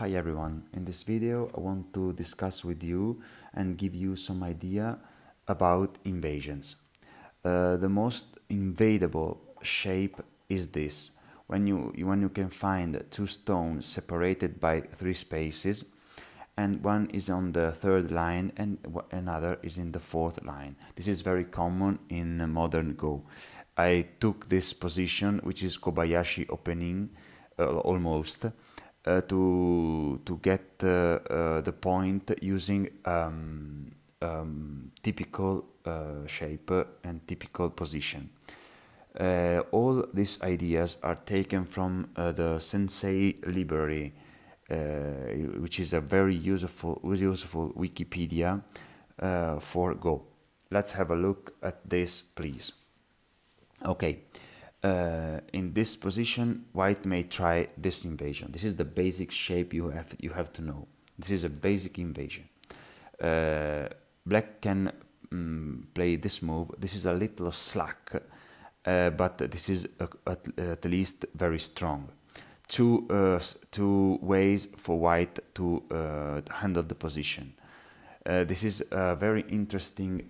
Hi everyone, in this video I want to discuss with you and give you some idea about invasions. The most invadable shape is this, when you can find two stones separated by three spaces and one is on the third line and another is in the fourth line. This is very common in modern Go. I took this position, which is Kobayashi opening, almost, to get the point using typical shape and typical position. All these ideas are taken from the Sensei library, which is a very useful Wikipedia for Go. Let's have a look at this, please. Okay, in this position, white may try this invasion. This is the basic shape you have to know. This is a basic invasion. Black can play this move. This is a little slack, but this is at least very strong. Two ways for white to handle the position. This is a very interesting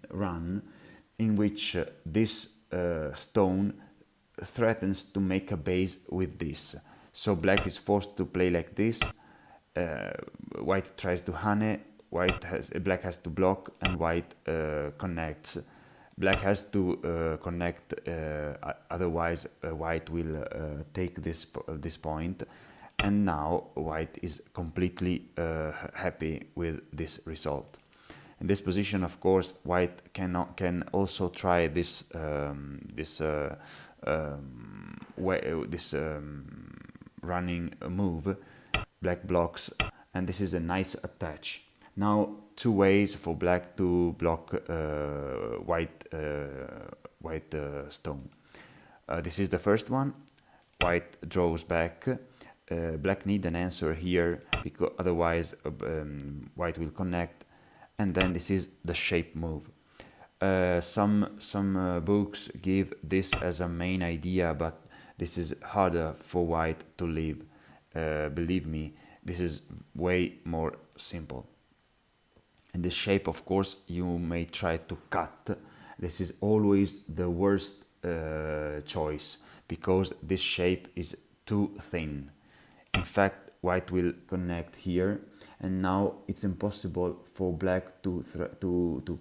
run in which this stone threatens to make a base with this. So black is forced to play like this. White tries to hane. Black has to block, and white connects. Black has to connect, otherwise white will take this point, and now white is completely happy with this result. In this position, of course, white can also try this running move. Black blocks, and this is a nice attach. Now two ways for black to block white stone. This is the first one. White draws back. Black need an answer here, because otherwise white will connect. And then this is the shape move. Some books give this as a main idea, but this is harder for white to leave. Believe me, this is way more simple. In this shape, of course, you may try to cut. This is always the worst choice, because this shape is too thin. In fact, white will connect here, and now it's impossible for black to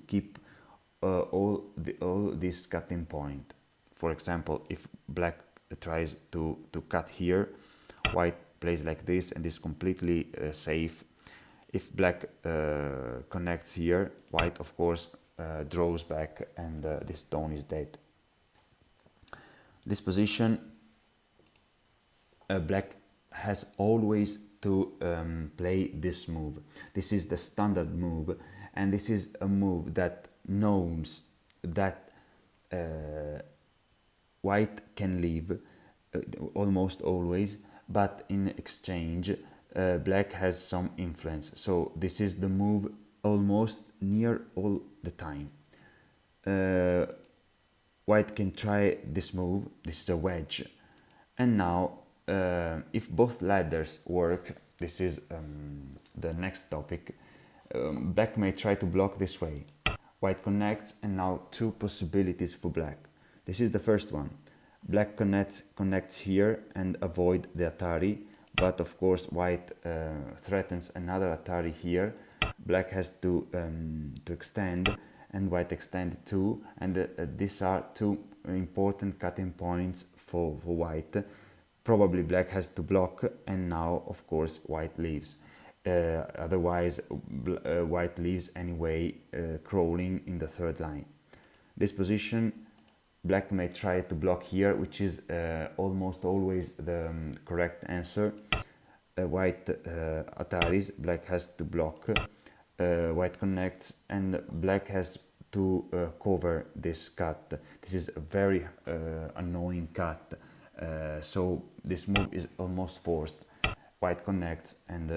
keep all this cutting point. For example, if black tries to cut here, white plays like this and is completely safe. If black connects here, white of course draws back, and this stone is dead. This position, black has always to play this move. This is the standard move, and this is a move that knows that white can leave almost always, but in exchange black has some influence. So this is the move almost near all the time. White can try this move. This is a wedge, and now if both ladders work, this is the next topic, black may try to block this way. White connects, and now two possibilities for black. This is the first one. Black connects here and avoid the Atari, but of course white threatens another Atari here. Black has to extend, and white extend too, and these are two important cutting points for white. Probably black has to block, and now of course white leaves. Otherwise white leaves anyway, crawling in the third line. This position, black may try to block here, which is almost always the correct answer. White Ataris, black has to block. White connects, and black has to cover this cut. This is a very annoying cut, so this move is almost forced. White connects, and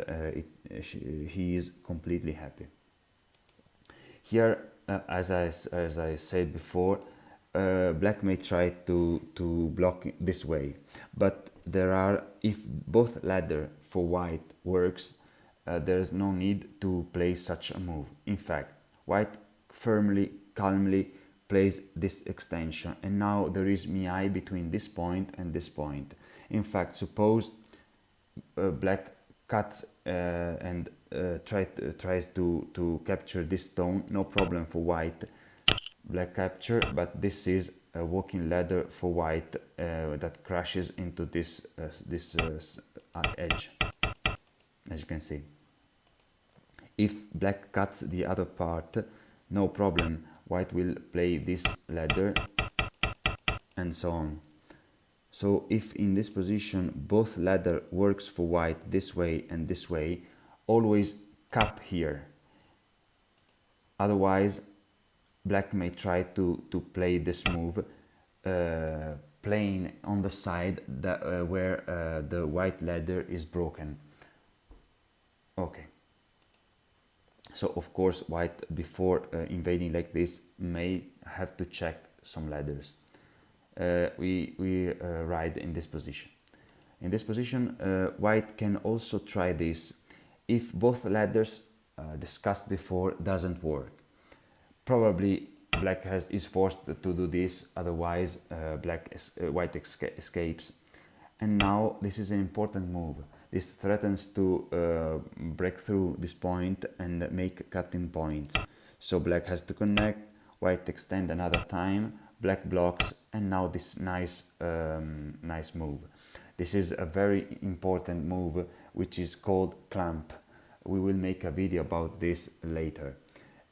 he is completely happy. Here, as I said before, black may try to block this way, but if both ladder for white works, there is no need to play such a move. In fact, white firmly, calmly plays this extension, and now there is mi between this point and this point. In fact, suppose black cuts and tries to capture this stone, no problem for white. Black capture, but this is a walking ladder for white that crashes into this edge, as you can see. If black cuts the other part, no problem, white will play this ladder and so on. So if in this position both ladder works for white this way and this way, always cap here. Otherwise, black may try to play this move, playing on the side that, where the white ladder is broken. Okay. So of course white, before invading like this, may have to check some ladders. We ride in this position. In this position, white can also try this if both ladders discussed before doesn't work. Probably black is forced to do this, otherwise white escapes. And now this is an important move. This threatens to break through this point and make cutting points. So black has to connect, white extend another time, black blocks, and now this nice move. This is a very important move which is called clamp. We will make a video about this later.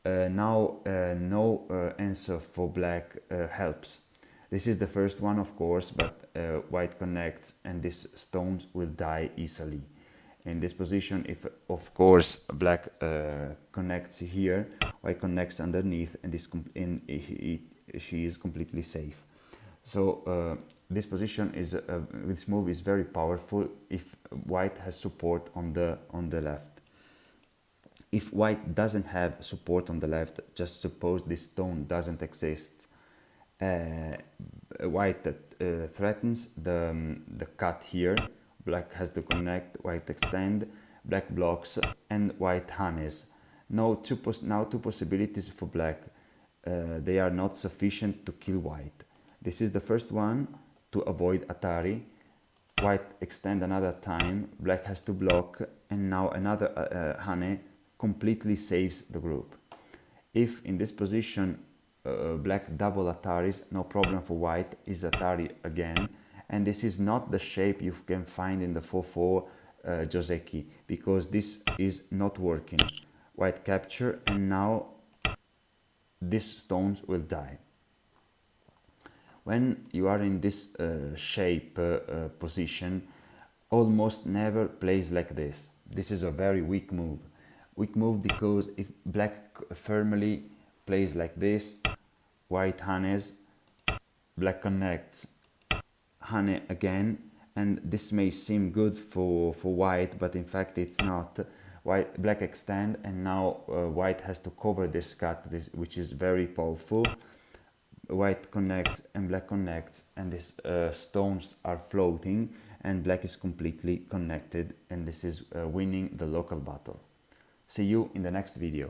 Now no answer for black helps. This is the first one, of course, but white connects and these stones will die easily. In this position, if of course black connects here, white connects underneath, and she is completely safe. So this position is this move is very powerful if white has support on the left. If white doesn't have support on the left, just suppose this stone doesn't exist. White threatens the cut here, black has to connect, white extend, black blocks, and white harness. Now two possibilities for black. They are not sufficient to kill white. This is the first one, to avoid Atari. White extend another time, black has to block, and now another Hane completely saves the group. If in this position black double Ataris, no problem for white, is Atari again, and this is not the shape you can find in the 4-4 Joseki, because this is not working. White capture, and now these stones will die. When you are in this shape position, almost never plays like this. This is a very weak move. Weak move because if black firmly plays like this, white hanes, black connects, hane again, and this may seem good for white, but in fact it's not. Black extend, and now white has to cover this cut, which is very powerful. White connects and black connects, and these stones are floating, and black is completely connected, and this is winning the local battle. See you in the next video.